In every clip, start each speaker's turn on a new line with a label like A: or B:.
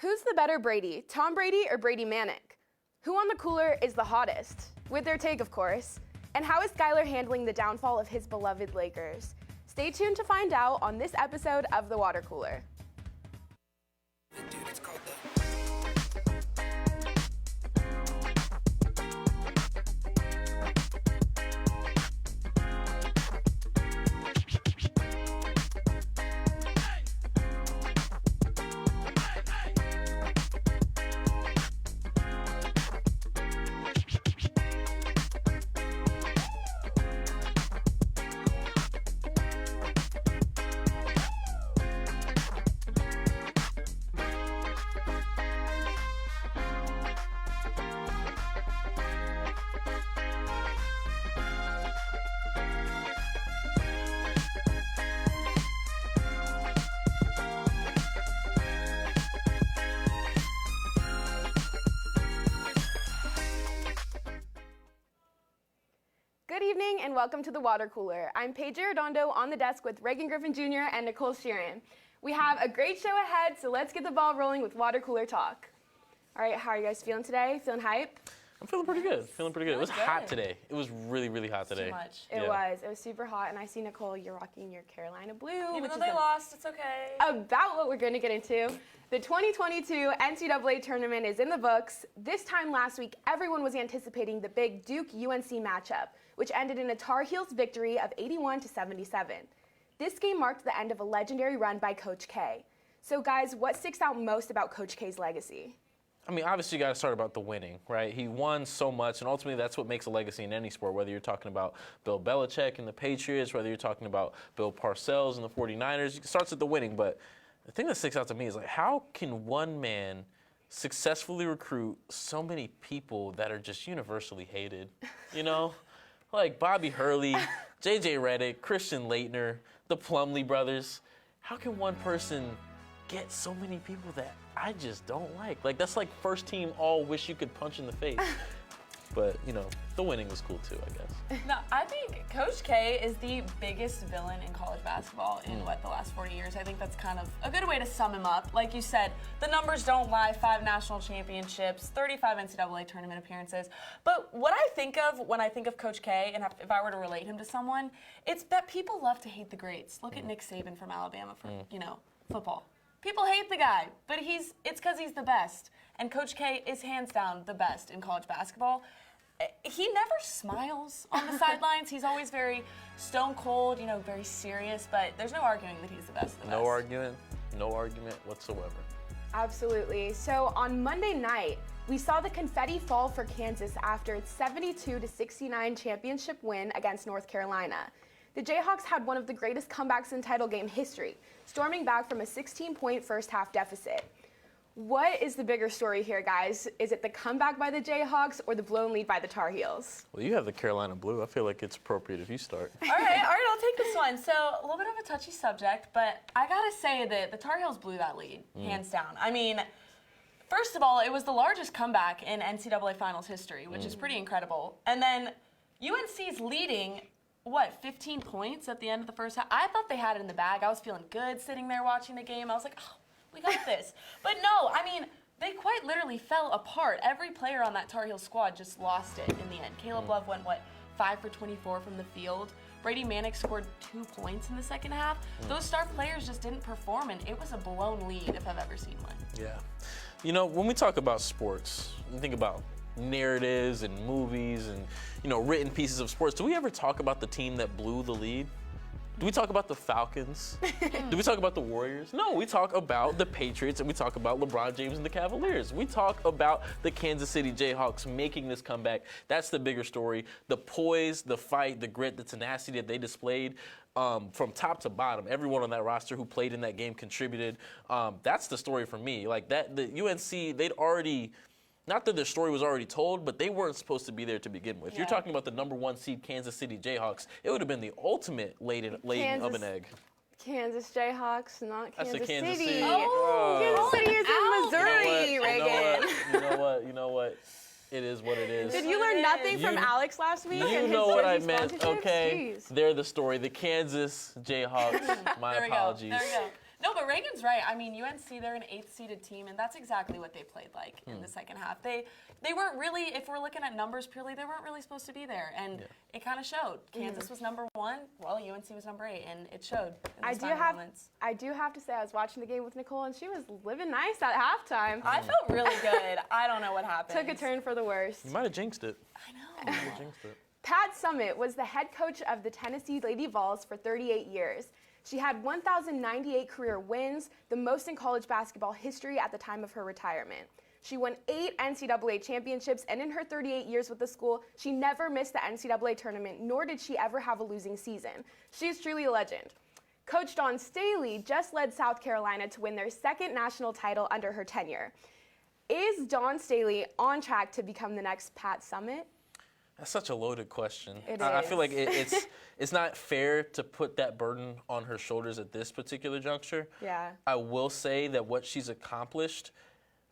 A: Who's the better Brady, Tom Brady or Brady Manic? Who on the cooler is the hottest? With their take, of course. And how is Skylar handling the downfall of his beloved Lakers? Stay tuned to find out on this episode of The Water Cooler. Good evening and welcome to The Water Cooler. I'm Paige Arredondo on the desk with Reagan Griffin Jr. and Nicole Sheeran. We have a great show ahead, so let's get the ball rolling with Water Cooler talk. All right, how are you guys feeling today? Feeling hype?
B: I'm feeling pretty good. It was hot today. It was really, really hot today.
C: Too much.
A: It was super hot, and I see, Nicole, you're rocking your Carolina blue.
C: Even though they lost, it's okay.
A: About what we're going to get into. The 2022 NCAA tournament is in the books. This time last week, everyone was anticipating the big Duke-UNC matchup, which ended in a Tar Heels victory of 81-77. This game marked the end of a legendary run by Coach K. So guys, what sticks out most about Coach K's legacy?
B: I mean, obviously, you got to start about the winning, right? He won so much, and ultimately, that's what makes a legacy in any sport, whether you're talking about Bill Belichick and the Patriots, whether you're talking about Bill Parcells and the 49ers. It starts at the winning, but the thing that sticks out to me is, like, how can one man successfully recruit so many people that are just universally hated, you know? Like Bobby Hurley, J.J. Redick, Christian Laettner, the Plumlee brothers. How can one person get so many people that I just don't like? Like, that's like first team all wish you could punch in the face. But, you know, the winning was cool too, I guess.
C: No, I think Coach K is the biggest villain in college basketball in, the last 40 years. I think that's kind of a good way to sum him up. Like you said, the numbers don't lie. 5 national championships, 35 NCAA tournament appearances. But what I think of when I think of Coach K, and if I were to relate him to someone, it's that people love to hate the greats. Look at Nick Saban from Alabama for, football. People hate the guy, but it's because he's the best. And Coach K is hands down the best in college basketball. He never smiles on the sidelines. He's always very stone cold, very serious, but there's no arguing that he's the best of the best.
B: No argument whatsoever.
A: Absolutely. So on Monday night, we saw the confetti fall for Kansas after its 72-69 championship win against North Carolina. The Jayhawks had one of the greatest comebacks in title game history, storming back from a 16-point first-half deficit. What is the bigger story here, guys? Is it the comeback by the Jayhawks or the blown lead by the Tar Heels?
B: Well, you have the Carolina blue. I feel like it's appropriate if you start.
C: All right, I'll take this one. So a little bit of a touchy subject, but I gotta say that the Tar Heels blew that lead, hands down. I mean, first of all, it was the largest comeback in NCAA Finals history, which is pretty incredible. And then UNC's leading 15 points at the end of the first half? I thought they had it in the bag. I was feeling good sitting there watching the game. I was like, oh, we got this. But no, I mean, they quite literally fell apart. Every player on that Tar Heel squad just lost it in the end. Caleb Love went, 5 for 24 from the field. Brady Manic scored 2 points in the second half. Those star players just didn't perform, and it was a blown lead if I've ever seen one.
B: Yeah. When we talk about sports, you think about narratives and movies and, written pieces of sports. Do we ever talk about the team that blew the lead? Do we talk about the Falcons? Do we talk about the Warriors? No, we talk about the Patriots and we talk about LeBron James and the Cavaliers. We talk about the Kansas City Jayhawks making this comeback. That's the bigger story. The poise, the fight, the grit, the tenacity that they displayed from top to bottom. Everyone on that roster who played in that game contributed. That's the story for me. Like that, the UNC, they'd already. Not that their story was already told, but they weren't supposed to be there to begin with. Yeah. You're talking about the number 1 seed Kansas City Jayhawks. It would have been the ultimate laying of an egg.
A: Kansas Jayhawks, not Kansas City.
B: Kansas City.
A: Oh, Kansas City is in Missouri, Reagan.
B: You know what? It is what it is.
A: Did you learn nothing from Alex last week?
B: You know what I meant, okay? Jeez. They're the story. The Kansas Jayhawks. My apologies.
C: There we go. No, but Reagan's right. I mean, UNC, they're an 8th-seeded team, and that's exactly what they played like in the second half. They weren't really, if we're looking at numbers purely, they weren't really supposed to be there, and it kind of showed. Kansas was number 1, well, UNC was number 8, and it showed in those final moments.
A: I do have to say, I was watching the game with Nicole, and she was living nice at halftime.
C: I felt really good. I don't know what happened.
A: Took a turn for the worst.
B: You might have jinxed it.
C: I know.
B: You might have jinxed it.
A: Pat Summitt was the head coach of the Tennessee Lady Vols for 38 years. She had 1,098 career wins, the most in college basketball history at the time of her retirement. She won 8 NCAA championships, and in her 38 years with the school, she never missed the NCAA tournament, nor did she ever have a losing season. She is truly a legend. Coach Dawn Staley just led South Carolina to win their 2nd national title under her tenure. Is Dawn Staley on track to become the next Pat Summitt?
B: That's such a loaded question.
A: I
B: feel like it's not fair to put that burden on her shoulders at this particular juncture.
A: Yeah.
B: I will say that what she's accomplished,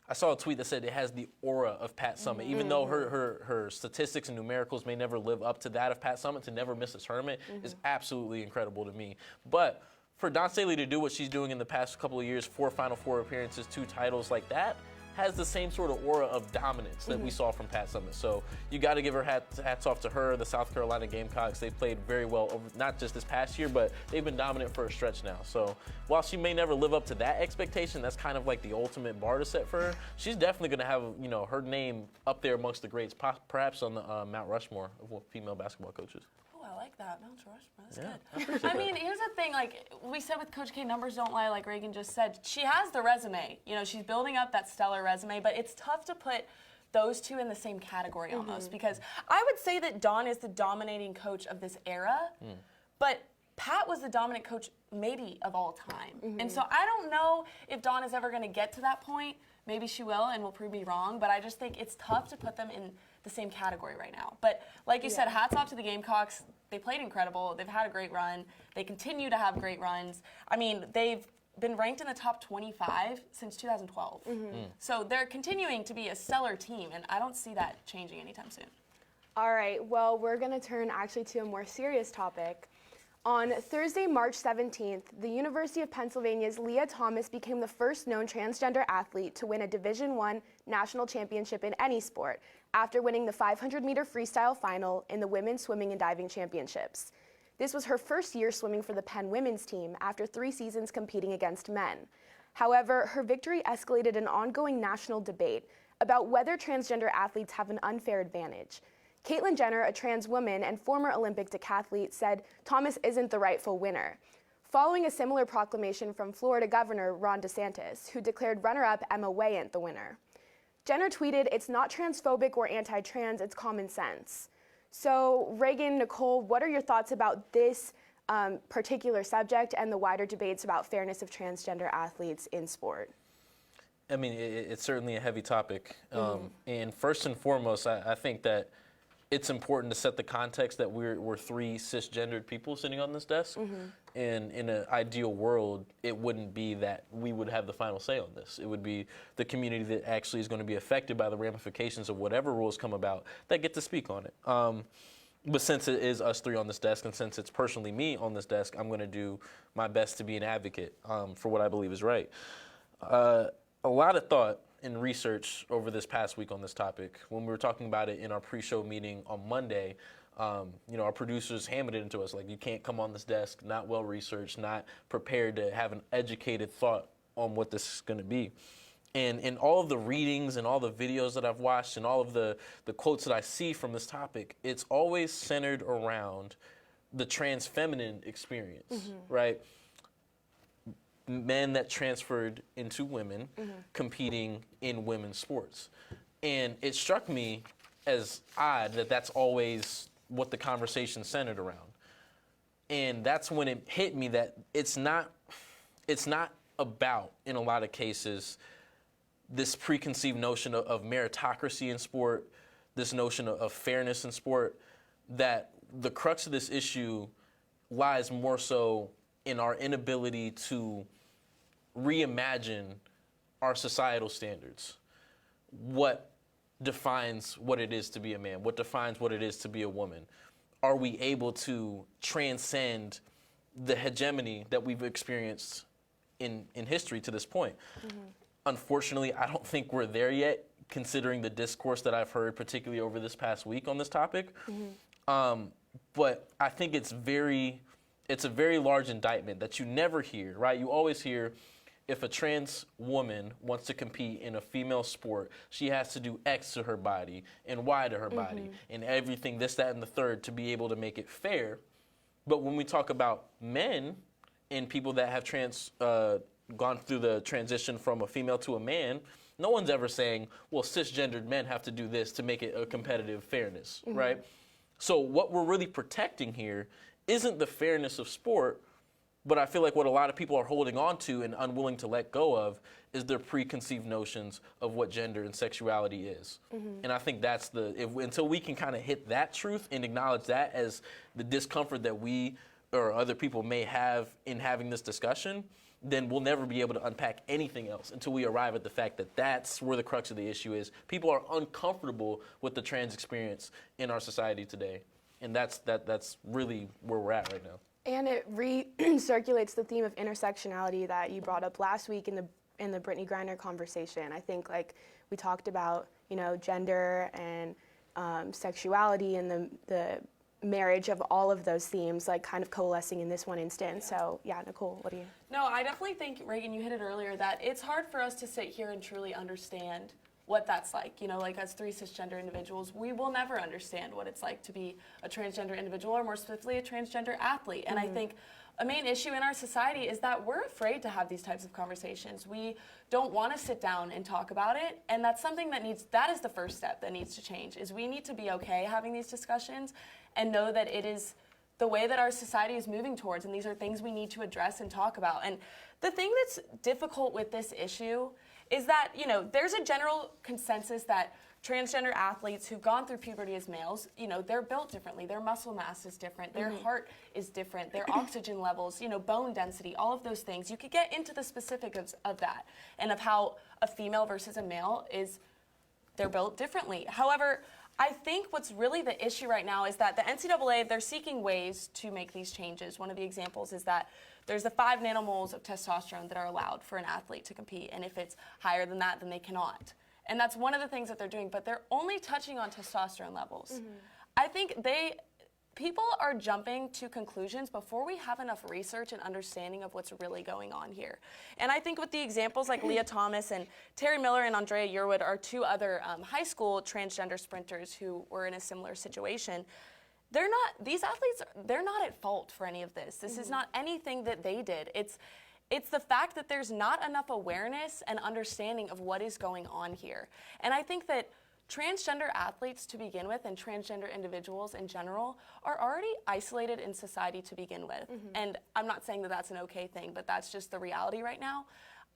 B: I saw a tweet that said it has the aura of Pat Summitt. Even though her statistics and numericals may never live up to that of Pat Summitt, to never miss a tournament is absolutely incredible to me. But for Dawn Staley to do what she's doing in the past couple of years, 4 Final Four appearances, 2 titles like that, has the same sort of aura of dominance that we saw from Pat Summitt. So you got to give her hats off to her, the South Carolina Gamecocks. They've played very well, over, not just this past year, but they've been dominant for a stretch now. So while she may never live up to that expectation, that's kind of like the ultimate bar to set for her. She's definitely going to have, you know, her name up there amongst the greats, perhaps on the Mount Rushmore of female basketball coaches.
C: I like that. Mount Rushmore. That's
B: good.
C: I mean, here's the thing. Like we said with Coach K, numbers don't lie. Like Reagan just said, she has the resume. You know, she's building up that stellar resume. But it's tough to put those two in the same category almost, because I would say that Dawn is the dominating coach of this era, but Pat was the dominant coach maybe of all time. And so I don't know if Dawn is ever going to get to that point. Maybe she will, and will prove me wrong. But I just think it's tough to put them in the same category right now. But like you said, hats off to the Gamecocks. They played incredible. They've had a great run. They continue to have great runs. I mean, they've been ranked in the top 25 since 2012. So they're continuing to be a stellar team, and I don't see that changing anytime soon.
A: All right, well, we're going to turn actually to a more serious topic. On Thursday, March 17th, the University of Pennsylvania's Leah Thomas became the first known transgender athlete to win a Division I national championship in any sport, after winning the 500-meter freestyle final in the Women's Swimming and Diving Championships. This was her first year swimming for the Penn women's team after 3 seasons competing against men. However, her victory escalated an ongoing national debate about whether transgender athletes have an unfair advantage. Caitlyn Jenner, a trans woman and former Olympic decathlete, said Thomas isn't the rightful winner, following a similar proclamation from Florida Governor Ron DeSantis, who declared runner-up Emma Weyant the winner. Jenner tweeted, "It's not transphobic or anti-trans, it's common sense." So, Reagan, Nicole, what are your thoughts about this particular subject and the wider debates about fairness of transgender athletes in sport?
B: I mean, it's certainly a heavy topic. And first and foremost, I think that it's important to set the context that we're 3 cisgendered people sitting on this desk. And in an ideal world, it wouldn't be that we would have the final say on this. It would be the community that actually is going to be affected by the ramifications of whatever rules come about that get to speak on it. But since it is us 3 on this desk, and since it's personally me on this desk, I'm going to do my best to be an advocate for what I believe is right. A lot of thought and research over this past week on this topic. When we were talking about it in our pre-show meeting on Monday, you know, our producers hammered it into us, like, you can't come on this desk not well researched, not prepared to have an educated thought on what this is going to be. And in all of the readings and all the videos that I've watched and all of the quotes that I see from this topic, it's always centered around the trans feminine experience, right? Men that transferred into women competing in women's sports. And it struck me as odd that that's always what the conversation centered around. And that's when it hit me that it's not about, in a lot of cases, this preconceived notion of meritocracy in sport, this notion of fairness in sport, that the crux of this issue lies more so in our inability to reimagine our societal standards. What defines what it is to be a man? What defines what it is to be a woman? Are we able to transcend the hegemony that we've experienced in history to this point. Unfortunately, I don't think we're there yet, considering the discourse that I've heard, particularly over this past week on this topic. But I think it's a very large indictment that you never hear, right? You always hear, if a trans woman wants to compete in a female sport, she has to do X to her body and Y to her body and everything, this, that, and the third, to be able to make it fair. But when we talk about men and people that have gone through the transition from a female to a man, no one's ever saying, well, cisgendered men have to do this to make it a competitive fairness, right? So what we're really protecting here isn't the fairness of sport, but I feel like what a lot of people are holding on to and unwilling to let go of is their preconceived notions of what gender and sexuality is. And I think that's until we can kind of hit that truth and acknowledge that as the discomfort that we or other people may have in having this discussion, then we'll never be able to unpack anything else until we arrive at the fact that that's where the crux of the issue is. People are uncomfortable with the trans experience in our society today. And that's really where we're at right now.
A: And it recirculates the theme of intersectionality that you brought up last week in the Brittany Griner conversation. I think like we talked about, gender and sexuality and the marriage of all of those themes, like kind of coalescing in this one instance. So yeah, Nicole, what do you?
C: No, I definitely think, Reagan, you hit it earlier, that it's hard for us to sit here and truly understand what that's like. Like as three cisgender individuals, we will never understand what it's like to be a transgender individual, or more specifically a transgender athlete. And I think a main issue in our society is that we're afraid to have these types of conversations. We don't want to sit down and talk about it, and that's something that is the first step that needs to change, is we need to be okay having these discussions and know that it is the way that our society is moving towards, and these are things we need to address and talk about. And the thing that's difficult with this issue is that, there's a general consensus that transgender athletes who've gone through puberty as males, they're built differently. Their muscle mass is different. Their heart is different. Their oxygen levels, bone density, all of those things. You could get into the specifics of that and of how a female versus a male they're built differently. However, I think what's really the issue right now is that the NCAA, they're seeking ways to make these changes. One of the examples is that there's the 5 nanomoles of testosterone that are allowed for an athlete to compete, and if it's higher than that, then they cannot. And that's one of the things that they're doing, but they're only touching on testosterone levels. I think people are jumping to conclusions before we have enough research and understanding of what's really going on here. And I think with the examples like Leah Thomas and Terry Miller and Andrea Yearwood are 2 other high school transgender sprinters who were in a similar situation. These athletes, they're not at fault for any of this. This is not anything that they did. It's the fact that there's not enough awareness and understanding of what is going on here. And I think that transgender athletes to begin with, and transgender individuals in general, are already isolated in society to begin with. And I'm not saying that that's an okay thing, but that's just the reality right now.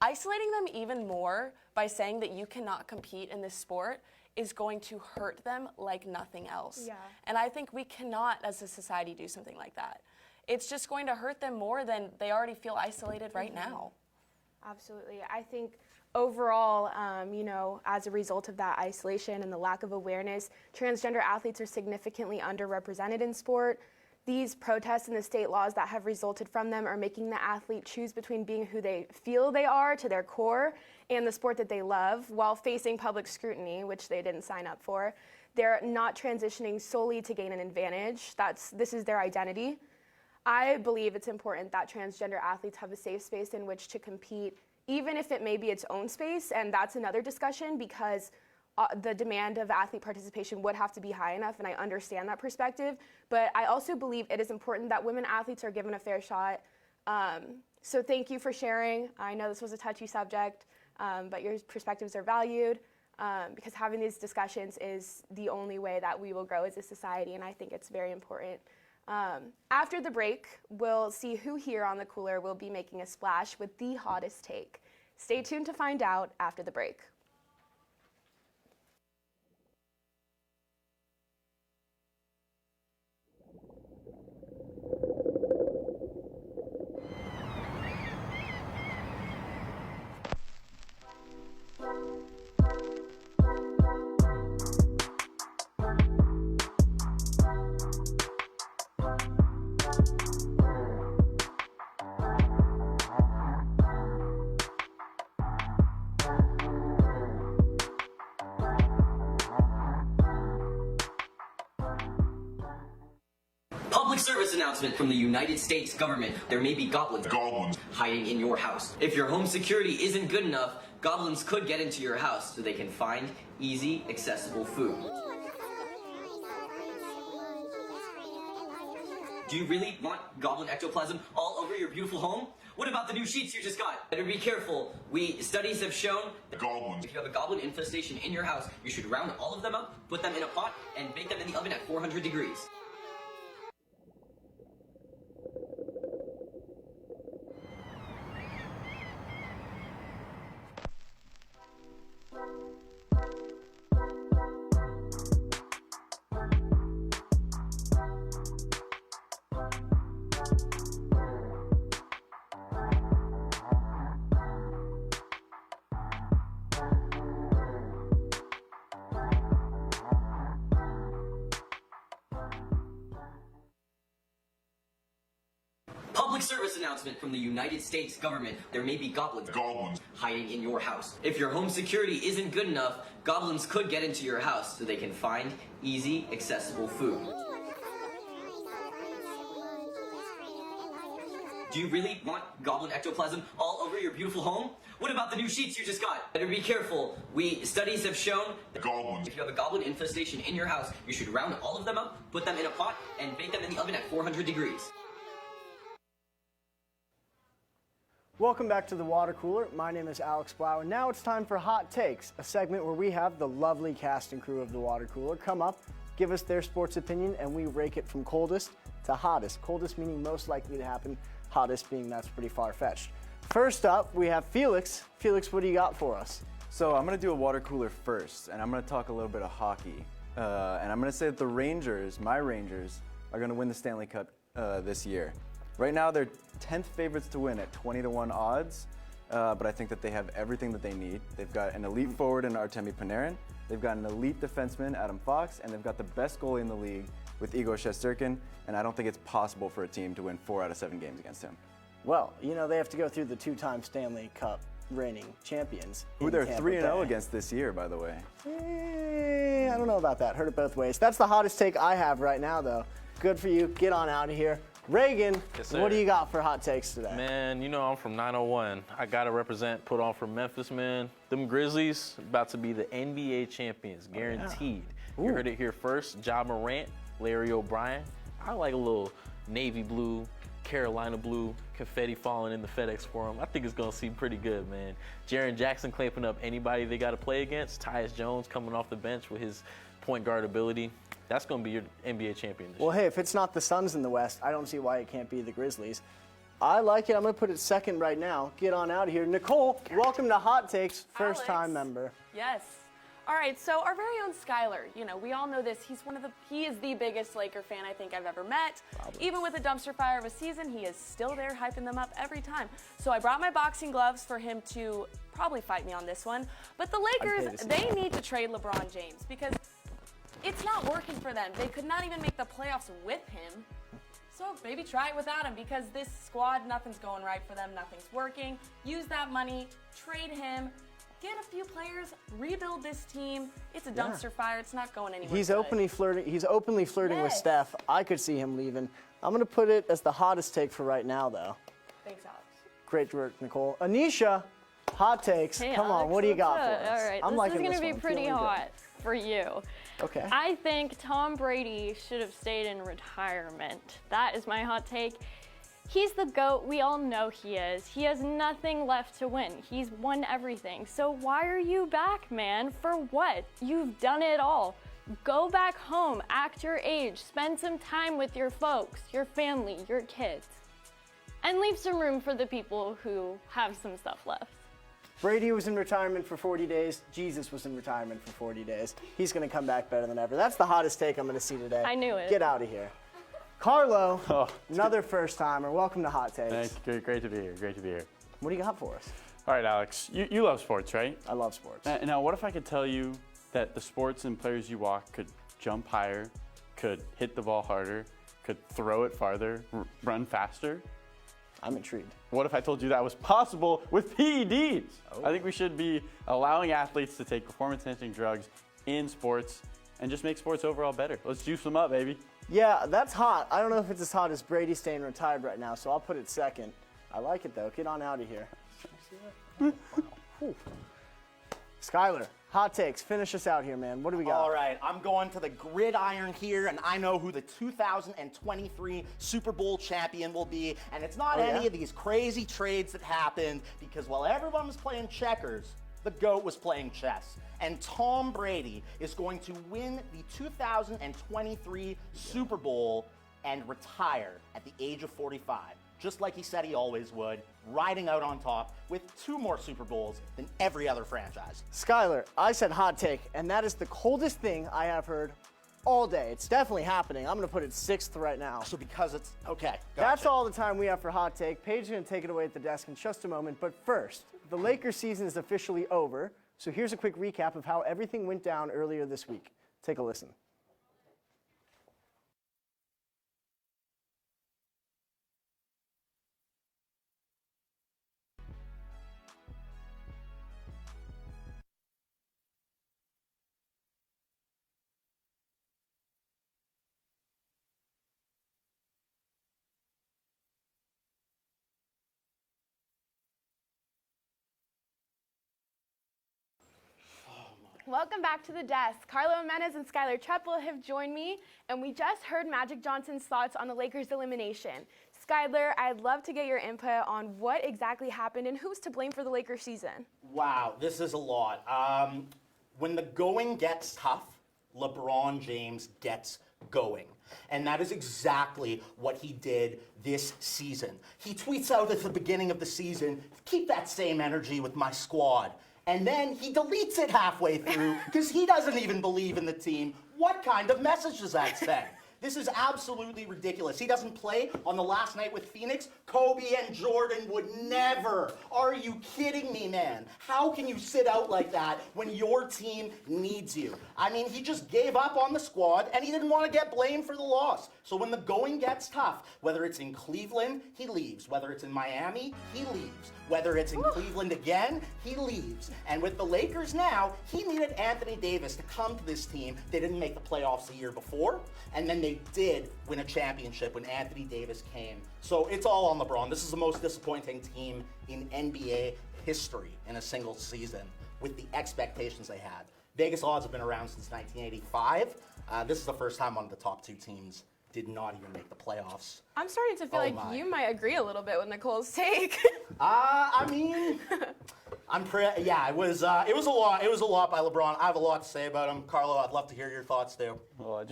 C: Isolating them even more by saying that you cannot compete in this sport is going to hurt them like nothing else.
A: Yeah.
C: And I think we cannot, as a society, do something like that. It's just going to hurt them more than they already feel isolated right now.
A: Absolutely. I think overall, as a result of that isolation and the lack of awareness, transgender athletes are significantly underrepresented in sport. These protests and the state laws that have resulted from them are making the athlete choose between being who they feel they are to their core and the sport that they love while facing public scrutiny, which they didn't sign up for. They're not transitioning solely to gain an advantage. This is their identity. I believe it's important that transgender athletes have a safe space in which to compete, even if it may be its own space, and that's another discussion because the demand of athlete participation would have to be high enough, and I understand that perspective, but I also believe it is important that women athletes are given a fair shot. So thank you for sharing. I know this was a touchy subject, but your perspectives are valued because having these discussions is the only way that we will grow as a society, and I think it's very important. After the break, we'll see who here on the cooler will be making a splash with the hottest take. Stay tuned to find out after the break.
D: service announcement from the United States government. There may be goblins hiding in your house. If your home security isn't good enough, goblins could get into your house so they can find easy, accessible food. Do you really want goblin ectoplasm all over your beautiful home? What about the new sheets you just got? Better be careful. Studies have shown that if you have a goblin infestation in your house, you should round all of them up, put them in a pot, and bake them in the oven at 400 degrees. Public service announcement from the United States government. There may be goblins hiding in your house. If your home security isn't good enough, goblins could get into your house so they can find easy, accessible food. Do you really want goblin ectoplasm all over your beautiful home? What about the new sheets you just got? Better be careful. Studies have shown that if you have a goblin infestation in your house, you should round all of them up, put them in a pot, and bake them in the oven at 400 degrees.
E: Welcome back to the Water Cooler. My name is Alex Blau, and now it's time for Hot Takes, a segment where we have the lovely cast and crew of the Water Cooler come up, give us their sports opinion, and we rake it from coldest to hottest. Coldest meaning most likely to happen, hottest being that's pretty far-fetched. First up, we have Felix. Felix, what do you got for us?
F: So I'm going to do a water cooler first, and I'm going to talk a little bit of hockey. And I'm going to say that the Rangers, my Rangers, are going to win the Stanley Cup this year. Right now, they're 10th favorites to win at 20-1 odds, but I think that they have everything that they need. They've got an elite forward in Artemi Panarin, they've got an elite defenseman, Adam Fox, and they've got the best goalie in the league with Igor Shesterkin, and I don't think it's possible for a team to win 4 out of 7 games against him.
E: Well, you know, they have to go through the two-time Stanley Cup reigning champions.
F: Who they're 3-0 against this year, by the way.
E: I don't know about that. Heard it both ways. That's the hottest take I have right now, though. Good for you. Get on out of here. Reagan,
B: Yes,
E: what
B: sir.
E: do you got for hot takes today?
B: Man, you know I'm from 901. I gotta represent, put on for Memphis, man. Them Grizzlies about to be the NBA champions, guaranteed. You heard it here first. Ja Morant, Larry O'Brien. I like a little navy blue, Carolina blue, confetti falling in the FedEx Forum. I think it's gonna seem pretty good, man. Jaren Jackson clamping up anybody they gotta play against. Tyus Jones coming off the bench with his point guard ability. That's going to be your NBA champion this
E: Well,
B: year.
E: hey, if it's not the Suns in the West, I don't see why it can't be the Grizzlies. I like it. I'm going to put it second right now. Get on out of here. Nicole, welcome to Hot Takes, first-time member.
C: Yes. All right, so our very own Skylar, you know, we all know this. He is the biggest Laker fan I think I've ever met. Probably. Even with a dumpster fire of a season, he is still there hyping them up every time. So I brought my boxing gloves for him to probably fight me on this one. But the Lakers, they need to trade LeBron James because it's not working for them. They could not even make the playoffs with him. So maybe try it without him because this squad, nothing's going right for them. Nothing's working. Use that money, trade him, get a few players, rebuild this team. It's a dumpster fire. It's not going anywhere.
E: He's openly flirting with Steph. I could see him leaving. I'm going to put it as the hottest take for right now, though.
C: Thanks, Alex.
E: Great work, Nicole. Anisha, hot takes.
G: Hey,
E: Come on,
G: Alex,
E: what do you
G: what's
E: got
G: up?
E: for us?
G: All right,
E: I'm
G: this
E: liking
G: is going to be
E: one.
G: pretty
E: Feeling good.
G: hot for you.
E: Okay.
G: I think Tom Brady should have stayed in retirement. That is my hot take. He's the GOAT. We all know he is. He has nothing left to win. He's won everything. So why are you back, man? For what? You've done it all. Go back home, act your age, spend some time with your folks, your family, your kids, and leave some room for the people who have some stuff left.
E: Brady was in retirement for 40 days. Jesus was in retirement for 40 days. He's going to come back better than ever. That's the hottest take I'm going to see today.
G: I knew it.
E: Get out of here. Carlo, another first-timer. Welcome to Hot Takes.
H: Thanks. Great to be here. Great to be here.
E: What do you got for us?
H: All right, Alex. You love sports, right?
E: I love sports.
H: Now, what if I could tell you that the sports and players you walk could jump higher, could hit the ball harder, could throw it farther, run faster?
E: I'm intrigued.
H: What if I told you that was possible with PEDs? I think we should be allowing athletes to take performance-enhancing drugs in sports and just make sports overall better. Let's juice them up, baby.
E: Yeah, that's hot. I don't know if it's as hot as Brady staying retired right now, so I'll put it second. I like it though. Get on out of here. Skylar, hot takes. Finish us out here, man. What do we got?
I: All right, I'm going to the gridiron here, and I know who the 2023 Super Bowl champion will be. And it's not any of these crazy trades that happened, because while everyone was playing checkers, the GOAT was playing chess. And Tom Brady is going to win the 2023 Super Bowl and retire at the age of 45. Just like he said he always would, riding out on top with 2 more Super Bowls than every other franchise.
E: Skylar, I said hot take, and that is the coldest thing I have heard all day. It's definitely happening. I'm going to put it 6th right now.
I: So because it's, okay. Gotcha.
E: That's all the time we have for hot take. Paige is going to take it away at the desk in just a moment. But first, the Lakers season is officially over. So here's a quick recap of how everything went down earlier this week. Take a listen.
A: Welcome back to the desk. Carlo Jimenez and Skylar Treppel have joined me, and we just heard Magic Johnson's thoughts on the Lakers' elimination. Skylar, I'd love to get your input on what exactly happened and who's to blame for the Lakers' season.
I: Wow, this is a lot. When the going gets tough, LeBron James gets going. And that is exactly what he did this season. He tweets out at the beginning of the season, keep that same energy with my squad. And then he deletes it halfway through because he doesn't even believe in the team. What kind of message does that send? This is absolutely ridiculous. He doesn't play on the last night with Phoenix. Kobe and Jordan would never. Are you kidding me, man? How can you sit out like that when your team needs you? I mean, he just gave up on the squad, and he didn't want to get blamed for the loss. So when the going gets tough, whether it's in Cleveland, he leaves. Whether it's in Miami, he leaves. Whether it's in Cleveland again, he leaves. And with the Lakers now, he needed Anthony Davis to come to this team. They didn't make the playoffs the year before, and then they did win a championship when Anthony Davis came. So it's all on LeBron. This is the most disappointing team in NBA history in a single season with the expectations they had. Vegas odds have been around since 1985. This is the first time one of the top 2 teams did not even make the playoffs.
A: I'm starting to feel like you might agree a little bit with Nicole's take.
I: I mean, it was a lot. It was a lot by LeBron. I have a lot to say about him. Carlo, I'd love to hear your thoughts too.
H: Well,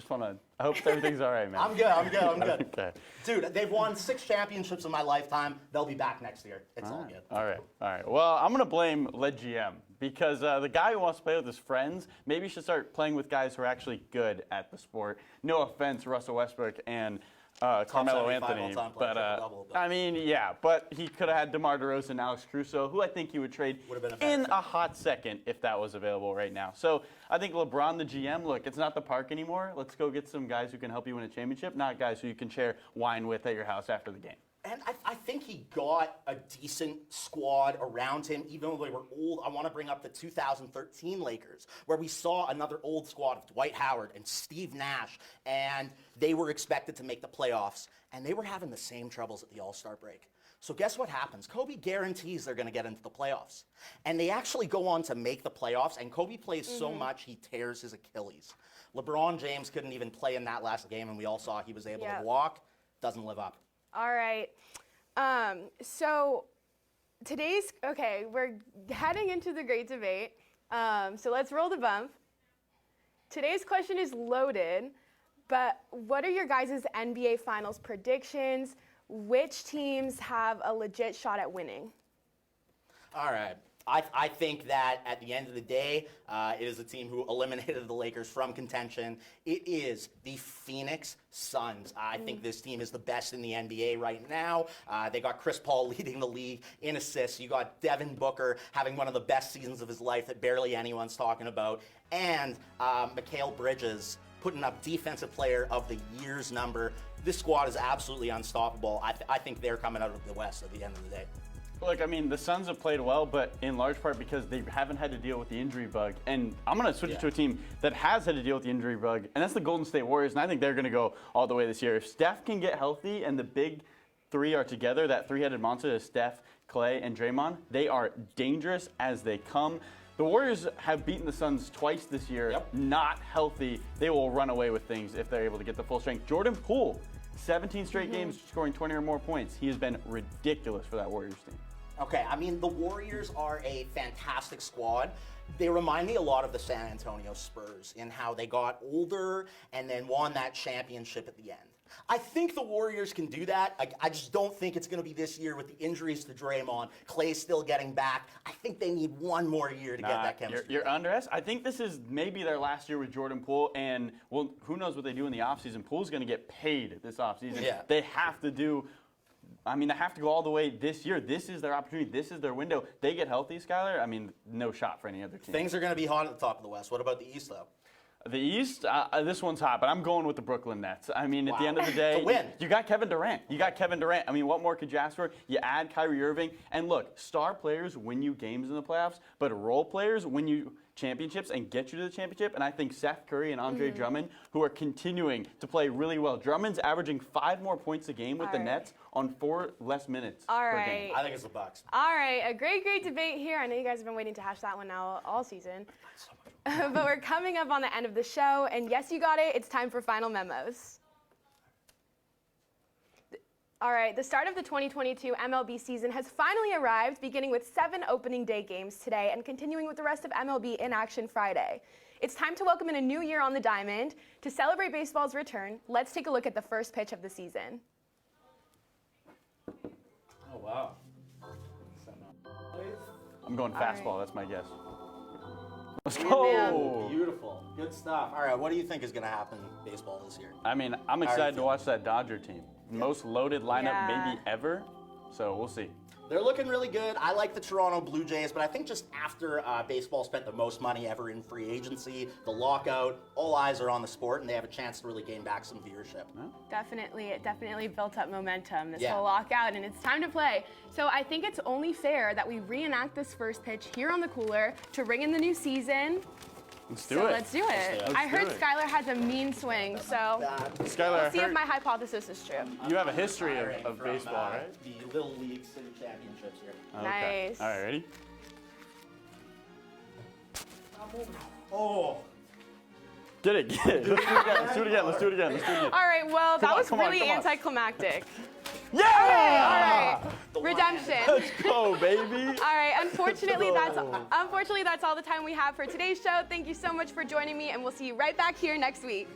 H: I hope everything's all right, man.
I: I'm good.
H: Okay.
I: Dude, they've won 6 championships in my lifetime. They'll be back next year. It's all good.
H: All right. Well, I'm going to blame lead GM because the guy who wants to play with his friends maybe should start playing with guys who are actually good at the sport. No offense, Russell Westbrook and Carmelo Anthony, but I mean, yeah, but he could have had DeMar DeRozan and Alex Caruso, who I think he would trade in a hot second if that was available right now. So I think LeBron, the GM, look, it's not the park anymore. Let's go get some guys who can help you win a championship, not guys who you can share wine with at your house after the game.
I: And I think he got a decent squad around him, even though they were old. I want to bring up the 2013 Lakers, where we saw another old squad of Dwight Howard and Steve Nash, and they were expected to make the playoffs, and they were having the same troubles at the All-Star break. So guess what happens? Kobe guarantees they're going to get into the playoffs. And they actually go on to make the playoffs, and Kobe plays so much he tears his Achilles. LeBron James couldn't even play in that last game, and we all saw he was able to walk. Doesn't live up.
A: All right. So we're heading into the great debate. So let's roll the bump. Today's question is loaded, but what are your guys' NBA Finals predictions? Which teams have a legit shot at winning?
I: All right. I think that at the end of the day, it is a team who eliminated the Lakers from contention. It is the Phoenix Suns. I think this team is the best in the NBA right now. They got Chris Paul leading the league in assists. You got Devin Booker having one of the best seasons of his life that barely anyone's talking about. And Mikal Bridges putting up Defensive Player of the Year's number. This squad is absolutely unstoppable. I think they're coming out of the West at the end of the day.
H: Look, I mean, the Suns have played well, but in large part because they haven't had to deal with the injury bug. And I'm going to switch it to a team that has had to deal with the injury bug, and that's the Golden State Warriors, and I think they're going to go all the way this year. If Steph can get healthy and the big three are together, that three-headed monster is Steph, Clay, and Draymond, they are dangerous as they come. The Warriors have beaten the Suns twice this year, not healthy. They will run away with things if they're able to get the full strength. Jordan Poole, 17 straight games scoring 20 or more points. He has been ridiculous for that Warriors team.
I: Okay, I mean, the Warriors are a fantastic squad. They remind me a lot of the San Antonio Spurs in how they got older and then won that championship at the end. I think the Warriors can do that. I just don't think it's going to be this year with the injuries to Draymond. Clay's still getting back. I think they need one more year to get that chemistry.
H: You're underestimating. I think this is maybe their last year with Jordan Poole, and well, who knows what they do in the offseason. Poole's going to get paid this offseason.
I: Yeah.
H: They have to do. I mean, they have to go all the way this year. This is their opportunity. This is their window. They get healthy, Skylar. I mean, no shot for any other team.
I: Things are going to be hot at the top of the West. What about the East, though?
H: The East, this one's hot, but I'm going with the Brooklyn Nets. I mean, at the end of the day,
I: To win.
H: you got Kevin Durant. I mean, what more could you ask for? You add Kyrie Irving. And look, star players win you games in the playoffs, but role players win you championships and get you to the championship. And I think Seth Curry and Andre Drummond, who are continuing to play really well. Drummond's averaging 5 more points a game with the Nets on 4 less minutes per game.
I: I think it's the Bucks.
A: All right, a great debate here. I know you guys have been waiting to hash that one out all season. But we're coming up on the end of the show, and yes, you got it. It's time for final memos. All right, the start of the 2022 MLB season has finally arrived, beginning with 7 opening day games today and continuing with the rest of MLB in action Friday. It's time to welcome in a new year on the diamond. To celebrate baseball's return, let's take a look at the first pitch of the season.
I: Oh, wow.
H: I'm going fastball.
A: right.
H: That's my guess. Let's
A: man.
H: go.
I: Beautiful. Good stuff. All right, what do you think is going to happen in baseball this year?
H: I mean, I'm excited to watch that Dodger team. Most loaded lineup maybe ever. So we'll see.
I: They're looking really good. I like the Toronto Blue Jays, but I think just after baseball spent the most money ever in free agency, the lockout, all eyes are on the sport, and they have a chance to really gain back some viewership.
A: Definitely, it definitely built up momentum, this whole lockout, and it's time to play. So I think it's only fair that we reenact this first pitch here on the cooler to ring in the new season.
H: Let's do it.
A: Let's do it. I heard Skylar has a mean swing, so
H: Skylar,
A: we'll see if my hypothesis is true.
H: you have a history of baseball, right?
I: The Little League City Championships here.
H: Okay.
A: Nice.
H: All right, ready?
I: Oh.
H: Get it. Let's do it again. Let's do it again.
A: All right, well, that was
H: come on,
A: really
H: come on.
A: anticlimactic.
H: Yeah!
A: All right, redemption.
H: Let's go, baby.
A: All right, unfortunately that's all the time we have for today's show. Thank you so much for joining me, and we'll see you right back here next week.